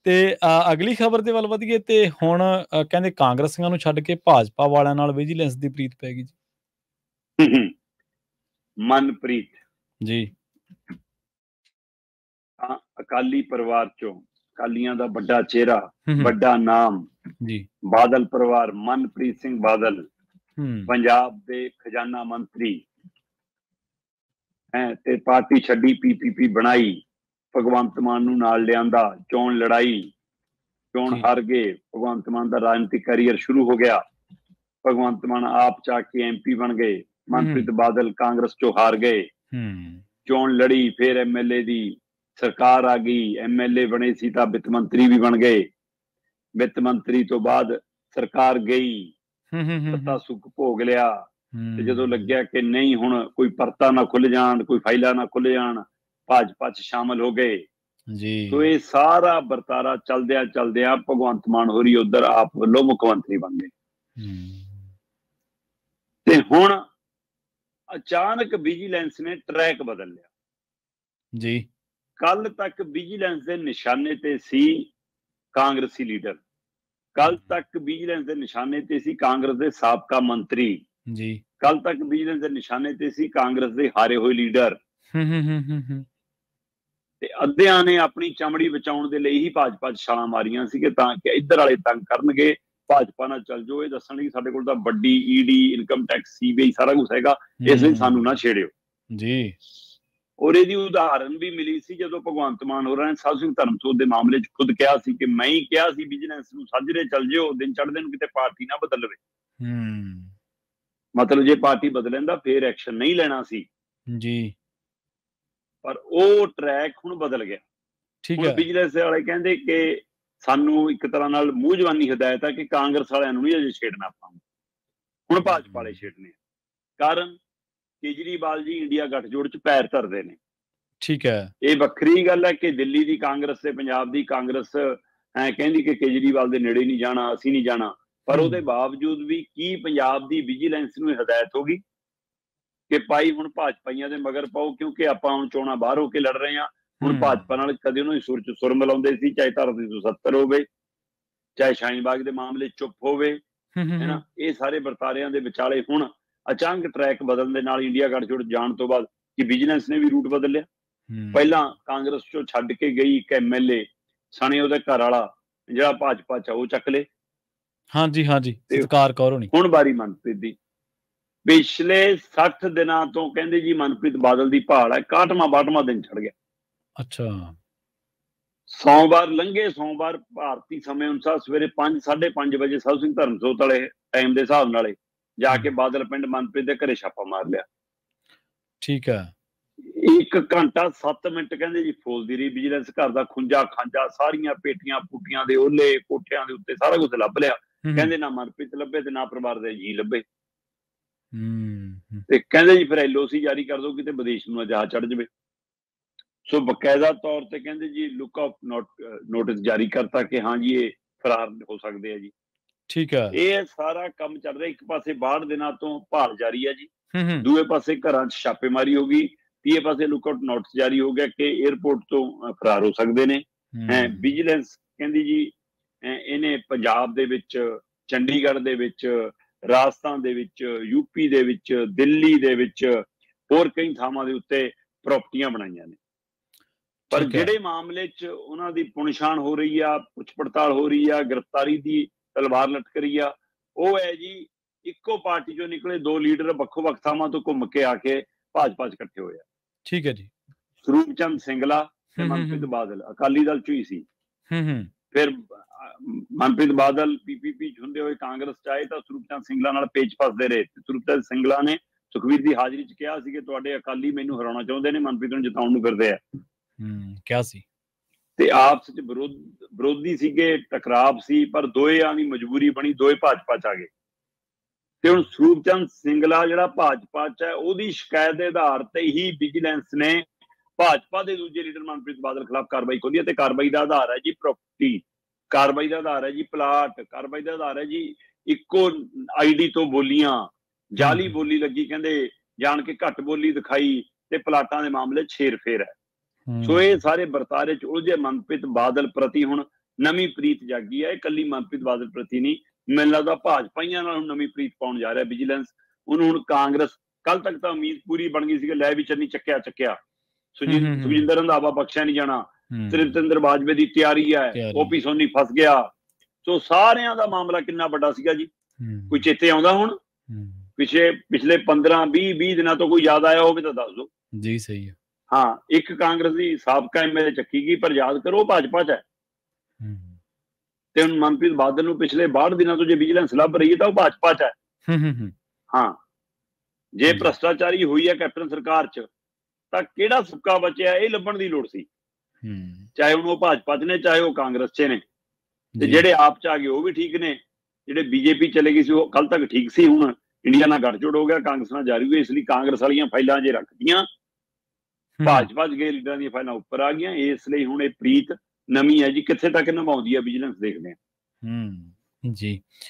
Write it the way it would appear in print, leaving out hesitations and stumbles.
ਤੇ ਅਗਲੀ ਖਬਰ ਦੇ ਵੱਲ ਵਧੀਏ ਤੇ ਹੁਣ ਕਹਿੰਦੇ ਕਾਂਗਰਸੀਆਂ ਨੂੰ ਛੱਡ ਕੇ ਭਾਜਪਾ ਵਾਲਿਆਂ ਨਾਲ ਵਿਜੀਲੈਂਸ ਦੀ ਪ੍ਰੀਤ ਪੈ ਗਈ ਜੀ। ਮਨਪ੍ਰੀਤ ਜੀ ਅਕਾਲੀ ਪਰਿਵਾਰ ਚੋਂ ਅਕਾਲੀਆਂ ਦਾ ਵੱਡਾ ਚਿਹਰਾ, ਵੱਡਾ ਨਾਮ ਜੀ, ਬਾਦਲ ਪਰਿਵਾਰ, ਮਨਪ੍ਰੀਤ ਸਿੰਘ ਬਾਦਲ ਪੰਜਾਬ ਦੇ ਖਜ਼ਾਨਾ ਮੰਤਰੀ ਤੇ ਪਾਰਟੀ ਛੱਡੀ, PPP ਬਣਾਈ, ਭਗਵੰਤ ਮਾਨ ਨੂੰ ਨਾਲ ਲਿਆਂਦਾ, ਚੋਣ ਲੜਾਈ, ਚੋਣ ਹਾਰ ਗਏ, ਭਗਵੰਤ ਮਾਨ ਦਾ ਰਾਜਨੀਤਿਕ ਕੈਰੀਅਰ ਸ਼ੁਰੂ ਹੋ ਗਿਆ, ਭਗਵੰਤ ਮਾਨ ਆਪ ਜਾ ਕੇ MP ਬਣ ਗਏ, ਮਨਪ੍ਰੀਤ ਬਾਦਲ ਕਾਂਗਰਸ ਚੋਂ ਹਾਰ ਗਏ, ਚੋਣ ਲੜੀ, ਫਿਰ MLA ਦੀ ਸਰਕਾਰ ਆ ਗਈ, MLA ਬਣੇ ਸੀ ਤਾਂ ਵਿੱਤ ਮੰਤਰੀ ਵੀ ਬਣ ਗਏ, ਵਿੱਤ ਮੰਤਰੀ ਤੋਂ ਬਾਅਦ ਸਰਕਾਰ ਗਈ, ਸੱਤਾ ਸੁੱਖ ਭੋਗ ਲਿਆ, ਤੇ ਜਦੋਂ ਲੱਗਿਆ ਕਿ ਨਹੀਂ ਹੁਣ ਕੋਈ ਪਰਤਾ ਨਾ ਖੁੱਲ ਜਾਣ, ਕੋਈ ਫਾਈਲਾਂ ਨਾ ਖੁੱਲ ਜਾਣ, ਭਾਜਪਾ ਚ ਸ਼ਾਮਲ ਹੋ ਗਏ ਜੀ। ਸੋ ਇਹ ਸਾਰਾ ਵਰਤਾਰਾ ਚਲਦਿਆਂ ਭਗਵੰਤ ਮਾਨ ਹੋਰੀ ਉਧਰ ਆਪ ਵੱਲੋਂ ਮੁੱਖ ਮੰਤਰੀ ਬਣ ਗਏ। ਤੇ ਹੁਣ ਅਚਾਨਕ ਵਿਜੀਲੈਂਸ ਨੇ ਟਰੈਕ ਬਦਲ ਲਿਆ ਜੀ। ਕੱਲ ਤੱਕ ਵਿਜੀਲੈਂਸ ਦੇ ਨਿਸ਼ਾਨੇ ਤੇ ਸੀ ਕਾਂਗਰਸੀ ਲੀਡਰ, ਕੱਲ ਤੱਕ ਵਿਜੀਲੈਂਸ ਦੇ ਨਿਸ਼ਾਨੇ ਤੇ ਸੀ ਕਾਂਗਰਸ ਦੇ ਸਾਬਕਾ ਮੰਤਰੀ ਜੀ, ਕੱਲ ਤੱਕ ਵਿਜੀਲੈਂਸ ਦੇ ਨਿਸ਼ਾਨੇ ਤੇ ਸੀ ਕਾਂਗਰਸ ਦੇ ਹਾਰੇ ਹੋਏ ਲੀਡਰ। ਤੇ ਅੱਧਿਆਂ ਨੇ ਆਪਣੀ ਚਮੜੀ ਬਚਾਉਣ ਦੇ ਲਈ ਹੀ ਭਾਜਪਾ 'ਚ ਛਾਲਾਂ ਮਾਰੀਆਂ ਸੀ ਕਿ ਤਾਂ ਕਿ ਇੱਧਰ ਵਾਲੇ ਤੰਗ ਕਰਨਗੇ, ਭਾਜਪਾ ਨਾਲ ਚੱਲ ਜਾਓ, ਇਹ ਦੱਸਣਗੇ ਸਾਡੇ ਕੋਲ ਤਾਂ ਵੱਡੀ ED, ਇਨਕਮ ਟੈਕਸ, CBI ਸਾਰਾ ਕੁਛ ਹੈਗਾ, ਇਸ ਲਈ ਸਾਨੂੰ ਨਾ ਛੇੜਿਓ ਜੀ। ਔਰ ਇਹਦੀ ਉਦਾਹਰਨ ਵੀ ਮਿਲੀ ਸੀ ਜਦੋਂ ਭਗਵੰਤ ਮਾਨ ਹੋਰਾਂ ਨੇ ਸਾਧੂ ਸਿੰਘ ਧਰਮਸੋਤ ਦੇ ਮਾਮਲੇ 'ਚ ਖੁਦ ਕਿਹਾ ਸੀ ਕਿ ਮੈਂ ਹੀ ਕਿਹਾ ਸੀ ਵਿਜੀਲੈਂਸ ਨੂੰ ਸਾਜਰੇ ਚੱਲ ਜਿਓ, ਦਿਨ ਚੜ੍ਹਦੇ ਨੂੰ ਕਿਤੇ ਪਾਰਟੀ ਨਾ ਬਦਲ ਲਵੇ। ਮਤਲਬ ਜੇ ਪਾਰਟੀ ਬਦਲਣ ਦਾ ਫੇਰ ਐਕਸ਼ਨ ਨਹੀਂ ਲੈਣਾ ਸੀ ਜੀ, ਪਰ ਉਹ ਟਰੈਕ ਹੁਣ ਬਦਲ ਗਿਆ। ਹੁਣ ਵਿਜੀਲੈਂਸ ਵਾਲੇ ਕਹਿੰਦੇ ਕਿ ਸਾਨੂੰ ਇੱਕ ਤਰ੍ਹਾਂ ਨਾਲ ਮੂੰਹ ਜ਼ਬਾਨੀ ਹਦਾਇਤ ਹੈ ਕਿ ਕਾਂਗਰਸ ਵਾਲਿਆਂ ਨੂੰ ਨਹੀਂ ਅਜੇ ਛੇੜਨਾ, ਆਪਾਂ ਹੁਣ ਭਾਜਪਾ ਵਾਲੇ ਛੇੜਨੇ। ਕਾਰਨ ਕੇਜਰੀਵਾਲ ਜੀ ਇੰਡੀਆ ਗੱਠਜੋੜ 'ਚ ਪੈਰ ਧਰਦੇ ਨੇ। ਠੀਕ ਹੈ, ਇਹ ਵੱਖਰੀ ਗੱਲ ਹੈ ਕਿ ਦਿੱਲੀ ਦੀ ਕਾਂਗਰਸ ਤੇ ਪੰਜਾਬ ਦੀ ਕਾਂਗਰਸ ਕਹਿੰਦੀ ਕਿ ਕੇਜਰੀਵਾਲ ਦੇ ਨੇੜੇ ਨਹੀਂ ਜਾਣਾ, ਅਸੀਂ ਨਹੀਂ ਜਾਣਾ, ਪਰ ਉਹਦੇ ਬਾਵਜੂਦ ਵੀ ਕੀ ਪੰਜਾਬ ਦੀ ਵਿਜੀਲੈਂਸ ਨੂੰ ਹਦਾਇਤ ਹੋ ਗਈ ਕਿ ਭਾਈ ਹੁਣ ਭਾਜਪਾਈਆਂ ਦੇ ਮਗਰ ਪਾਓ, ਕਿਉਂਕਿ ਆਪਾਂ ਹੁਣ ਚੋਣਾਂ ਬਾਹਰ ਹੋ ਕੇ ਲੜ ਰਹੇ ਹਾਂ। ਹੁਣ ਭਾਜਪਾ ਨਾਲ ਕਦੇ ਉਹਨਾਂ ਦੀ ਸੁਰ 'ਚ ਸੁਰ ਮਿਲਾਉਂਦੇ ਸੀ, ਚਾਹੇ ਧਾਰਾ 370 ਹੋਵੇ, ਚਾਹੇ ਸ਼ਾਹੀਨ ਬਾਗ ਦੇ ਮਾਮਲੇ ਚੁੱਪ ਹੋਵੇ, ਹੈਨਾ, ਇਹ ਸਾਰੇ ਵਰਤਾਰਿਆਂ ਦੇ ਵਿਚਾਲੇ ਹੁਣ ਅਚਾਨਕ ਟਰੈਕ ਬਦਲਣ ਦੇ ਨਾਲ ਇੰਡੀਆ ਗੱਠਜੋੜ ਜਾਣ ਤੋਂ ਬਾਅਦ ਕਿ ਵਿਜੀਲੈਂਸ ਨੇ ਵੀ ਰੂਟ ਬਦਲ ਲਿਆ। ਪਹਿਲਾਂ ਕਾਂਗਰਸ ਚੋਂ ਛੱਡ ਕੇ ਗਈ ਇੱਕ MLA ਸਣੇ ਉਹਦੇ ਘਰ ਵਾਲਾ ਜਿਹੜਾ ਭਾਜਪਾ 'ਚ ਉਹ ਚੱਕ ਲਏ। ਹਾਂਜੀ, ਸਤਿਕਾਰ ਕੌਰ ਹੋਣੀ। ਹੁਣ ਵਾਰੀ ਮਨਪ੍ਰੀਤ ਦੀ। ਪਿਛਲੇ 60 ਦਿਨਾਂ ਤੋਂ ਕਹਿੰਦੇ ਜੀ ਮਨਪ੍ਰੀਤ ਬਾਦਲ ਦੀ ਭਾਲ ਹੈ, 61ਵਾਂ ਦਿਨ ਚੜ ਗਿਆ। ਅੱਛਾ, ਸੋਮਵਾਰ ਲੰਘੇ, ਸੋਮਵਾਰ ਭਾਰਤੀ ਸਮੇਂ ਅਨੁਸਾਰ ਸਵੇਰੇ 5, 5:30 ਵਜੇ ਸਾਧੂ ਸਿੰਘ ਧਰਮਸੋਤ ਵਾਲੇ ਟਾਈਮ ਦੇ ਹਿਸਾਬ ਨਾਲ ਜਾ ਕੇ ਬਾਦਲ ਪਿੰਡ ਮਨਪ੍ਰੀਤ ਦੇ ਘਰੇ ਛਾਪਾ ਮਾਰ ਲਿਆ। ਠੀਕ ਹੈ, 1 ਘੰਟਾ 7 ਮਿੰਟ ਕਹਿੰਦੇ ਜੀ ਫੋਲਦੀ ਰਹੀ ਵਿਜੀਲੈਂਸ। ਘਰ ਦਾ ਖੁੰਝਾ ਖਾਂਜਾ, ਸਾਰੀਆਂ ਪੇਟੀਆਂ ਪੂਟੀਆਂ ਦੇ ਓਲੇ, ਕੋਠਿਆਂ ਦੇ ਉੱਤੇ ਸਾਰਾ ਕੁਝ ਲੱਭ ਲਿਆ। ਕਹਿੰਦੇ ਨਾ ਮਨਪ੍ਰੀਤ ਲੱਭੇ ਤੇ ਨਾ ਪਰਿਵਾਰ ਦੇ ਜੀ ਲੱਭੇ। ਤੇ ਕਹਿੰਦੇ ਜੀ ਫਿਰ LOC ਜਾਰੀ ਕਰ ਦੋ, ਕਿਤੇ ਵਿਦੇਸ਼ ਨੂੰ ਜਹਾਜ਼ ਚੜ ਜਾਵੇ। ਸੋ ਬਕਾਇਦਾ ਤੌਰ ਤੇ ਕਹਿੰਦੇ ਜੀ ਲੁੱਕ ਆਊਟ ਨੋਟਿਸ ਜਾਰੀ ਕਰਤਾ ਕਿ ਹਾਂ ਜੀ ਇਹ ਫਰਾਰ ਹੋ ਸਕਦੇ ਆ ਜੀ। ਠੀਕ ਹੈ, ਇਹ ਸਾਰਾ ਕੰਮ ਚੱਲ ਰਿਹਾ। ਇੱਕ ਪਾਸੇ 62 ਦਿਨਾਂ ਤੋਂ ਭਾਲ ਜਾਰੀ ਹੈ ਜੀ, ਦੂਏ ਪਾਸੇ ਘਰਾਂ 'ਚ ਛਾਪੇਮਾਰੀ ਹੋ ਗਈ, ਤੀਏ ਪਾਸੇ ਲੁੱਕ ਆਊਟ ਨੋਟਿਸ ਜਾਰੀ ਹੋ ਗਿਆ ਕਿ 에ਅਰਪੋਰਟ ਤੋਂ ਫਰਾਰ ਹੋ ਸਕਦੇ ਨੇ। ਵਿਜੀਲੈਂਸ ਕਹਿੰਦੀ ਜੀ ਇਹਨੇ ਪੰਜਾਬ ਦੇ ਵਿੱਚ, ਚੰਡੀਗੜ੍ਹ ਦੇ ਵਿੱਚ, ਰਾਜਸਥਾਨ ਦੇ ਵਿੱਚ, UP ਦੇ ਵਿੱਚ, ਦਿੱਲੀ ਦੇ ਵਿੱਚ, ਹੋਰ ਕਈ ਥਾਵਾਂ ਦੇ ਉੱਤੇ ਪ੍ਰਾਪਰਟੀਆਂ ਬਣਾਈਆਂ ਨੇ। ਪਰ ਜਿਹੜੇ ਮਾਮਲੇ 'ਚ ਉਹਨਾਂ ਦੀ ਪੁਣਛਾਣ ਹੋ ਰਹੀ ਆ, ਪੁੱਛ ਪੜਤਾਲ ਹੋ ਰਹੀ ਆ, ਗ੍ਰਿਫਤਾਰੀ ਦੀ ਤਲਵਾਰ ਲਟਕ ਰਹੀ ਆ, ਉਹ ਹੈ ਜੀ ਇੱਕੋ ਪਾਰਟੀ ਚੋਂ ਨਿਕਲੇ 2 ਲੀਡਰ ਵੱਖੋ-ਵੱਖ ਥਾਵਾਂ ਤੋਂ ਘੁੰਮ ਕੇ ਆ ਕੇ ਭਾਜਪਾ 'ਚ ਇਕੱਠੇ ਹੋਏ ਆ। ਠੀਕ ਹੈ ਜੀ, ਸਰੂਪ ਚੰਦ ਸਿੰਗਲਾ ਤੇ ਮਨਪ੍ਰੀਤ ਬਾਦਲ ਅਕਾਲੀ ਦਲ 'ਚ ਹੀ ਸੀ। ਫਿਰ ਮਨਪ੍ਰੀਤ ਬਾਦਲ PPP 'ਚ ਹੁੰਦੇ ਹੋਏ ਕਾਂਗਰਸ 'ਚ ਆਏ ਤਾਂ ਸਰੂਪ ਚੰਦ ਸਿੰਗਲਾ ਨਾਲ ਪੇਚ ਫਸਦੇ ਰਹੇ। ਸਰੂਪ ਚੰਦ ਸਿੰਗਲਾ ਨੇ ਸੁਖਬੀਰ ਦੀ ਹਾਜ਼ਰੀ 'ਚ ਕਿਹਾ ਸੀ ਕਿ ਤੁਹਾਡੇ ਅਕਾਲੀ ਮੈਨੂੰ ਹਰਾਉਣਾ ਚਾਹੁੰਦੇ ਨੇ, ਮਨਪ੍ਰੀਤ ਨੂੰ ਜਿਤਾਉਣ ਨੂੰ ਫਿਰਦੇ ਆ। ਕਿਹਾ ਸੀ ਤੇ ਆਪਸ 'ਚ ਵਿਰੋਧੀ ਸੀਗੇ, ਟਕਰਾਵ ਸੀ, ਪਰ ਦੋਆਂ ਦੀ ਮਜਬੂਰੀ ਬਣੀ, ਦੋਏ ਭਾਜਪਾ 'ਚ ਆ ਗਏ। ਤੇ ਹੁਣ ਸਰੂਪ ਚੰਦ ਸਿੰਗਲਾ ਜਿਹੜਾ ਭਾਜਪਾ 'ਚ ਹੈ, ਉਹਦੀ ਸ਼ਿਕਾਇਤ ਦੇ ਆਧਾਰ ਤੇ ਹੀ ਵਿਜੀਲੈਂਸ ਨੇ ਭਾਜਪਾ ਦੇ ਦੂਜੇ ਲੀਡਰ ਮਨਪ੍ਰੀਤ ਬਾਦਲ ਖਿਲਾਫ ਕਾਰਵਾਈ ਖੋਲੀ। ਤੇ ਕਾਰਵਾਈ ਦਾ ਆਧਾਰ ਹੈ ਜੀ ਪ੍ਰਾਪਰਟੀ, ਕਾਰਵਾਈ ਦਾ ਆਧਾਰ ਹੈ ਜੀ ਪਲਾਟ, ਕਾਰਵਾਈ ਦਾ ਆਧਾਰ ਹੈ ਜੀ ਇੱਕੋ ID ਤੋਂ ਬੋਲੀਆਂ, ਜਾਲੀ ਬੋਲੀ ਲੱਗੀ, ਕਹਿੰਦੇ ਜਾਣ ਕੇ ਘੱਟ ਬੋਲੀ ਦਿਖਾਈ, ਤੇ ਪਲਾਟਾਂ ਦੇ ਮਾਮਲੇ 'ਚ ਹੇਰ ਫੇਰ ਹੈ। ਸੋ ਇਹ ਸਾਰੇ ਵਰਤਾਰੇ 'ਚ ਉਲਝੇ ਮਨਪ੍ਰੀਤ ਬਾਦਲ ਪ੍ਰਤੀ ਹੁਣ ਨਵੀਂ ਪ੍ਰੀਤ ਜਾਗੀ ਹੈ। ਇਹ ਕੱਲੀ ਮਨਪ੍ਰੀਤ ਬਾਦਲ ਪ੍ਰਤੀ ਨਹੀਂ, ਮੈਨੂੰ ਲੱਗਦਾ ਭਾਜਪਾਈਆਂ ਨਾਲ ਹੁਣ ਨਵੀਂ ਪ੍ਰੀਤ ਪਾਉਣ ਜਾ ਰਿਹਾ ਵਿਜੀਲੈਂਸ। ਉਹਨੂੰ ਹੁਣ ਕਾਂਗਰਸ, ਕੱਲ ਤੱਕ ਤਾਂ ਉਮੀਦ ਪੂਰੀ ਬਣ ਗਈ ਸੀ ਕਿ ਲੈ ਵੀ ਚੰਨੀ ਚੱਕਿਆ ਸੁਖਜਿੰਦਰ ਰੰਧਾਵਾ ਬਖਸ਼ਿਆ ਨਹੀਂ ਜਾਣਾ, ਤ੍ਰਿਪਤਿੰਦਰ ਬਾਜਵੇ ਦੀ ਤਿਆਰੀ ਹੈ, ਓਪੀ ਸੋਨੀ ਫਸ ਗਿਆ। ਸੋ ਸਾਰਿਆਂ ਦਾ ਮਾਮਲਾ ਕਿੰਨਾ ਵੱਡਾ ਸੀਗਾ ਜੀ, ਕੋਈ ਚੇਤੇ ਆਉਂਦਾ ਹੁਣ? ਪਿਛਲੇ 15-20 ਦਿਨਾਂ ਤੋਂ ਕੋਈ ਯਾਦ ਆਇਆ ਹੋਵੇ ਤਾਂ ਦੱਸ ਦਿਓ ਜੀ। ਸਹੀ ਹੈ। ਹਾਂ, ਇੱਕ ਕਾਂਗਰਸ ਦੀ ਸਾਬਕਾ ਐਮਐਲਏ ਚੱਕੀ ਗਈ, ਪਰ ਯਾਦ ਕਰੋ ਭਾਜਪਾ 'ਚ ਹੈ। ਤੇ ਹੁਣ ਮਨਪ੍ਰੀਤ ਬਾਦਲ ਨੂੰ ਪਿਛਲੇ 62 ਦਿਨਾਂ ਤੋਂ ਜੇ ਵਿਜੀਲੈਂਸ ਲੱਭ ਰਹੀ ਹੈ ਤਾਂ ਉਹ ਭਾਜਪਾ 'ਚ ਹੈ। ਹਾਂ, ਜੇ ਭ੍ਰਸ਼ਟਾਚਾਰੀ ਹੋਈ ਹੈ ਕੈਪਟਨ ਸਰਕਾਰ 'ਚ ਤਾਂ ਕਿਹੜਾ ਸੁੱਕਾ ਬਚਿਆ, ਇਹ ਲੱਭਣ ਦੀ ਲੋੜ ਸੀ। ਚਾਹੇ ਹੁਣ ਉਹ ਭਾਜਪਾ 'ਚ ਨੇ, ਚਾਹੇ ਉਹ ਕਾਂਗਰਸ 'ਚ ਨੇ। ਤੇ ਜਿਹੜੇ ਆਪ 'ਚ ਆ ਗਏ ਉਹ ਵੀ ਠੀਕ ਨੇ, ਜਿਹੜੇ ਬੀਜੇਪੀ ਚਲੇ ਗਏ ਸੀ ਉਹ ਕੱਲ ਤੱਕ ਠੀਕ ਸੀ, ਹੁਣ ਇੰਡੀਆ ਨਾਲ ਗੱਠਜੋੜ ਹੋ ਗਿਆ, ਕਾਂਗਰਸ ਨਾਲ ਜਾਰੀ ਹੋਈ। ਇਸ ਲਈ ਕਾਂਗਰਸ ਵਾਲੀਆਂ ਫਾਈਲਾਂ ਜੇ ਰੱਖਦੀਆਂ, ਭਾਜਪਾ 'ਚ ਗਏ ਲੀਡਰਾਂ ਦੀਆਂ ਫਾਈਲਾਂ ਉੱਪਰ ਆ ਗਈਆਂ। ਇਸ ਲਈ ਹੁਣ ਇਹ ਪ੍ਰੀਤ ਨਵੀਂ ਹੈ ਜੀ, ਕਿੱਥੇ ਤੱਕ ਨਿਭਾਉਂਦੀ ਹੈ ਵਿਜੀਲੈਂਸ, ਦੇਖਦੇ ਹਾਂ। ਜੀ।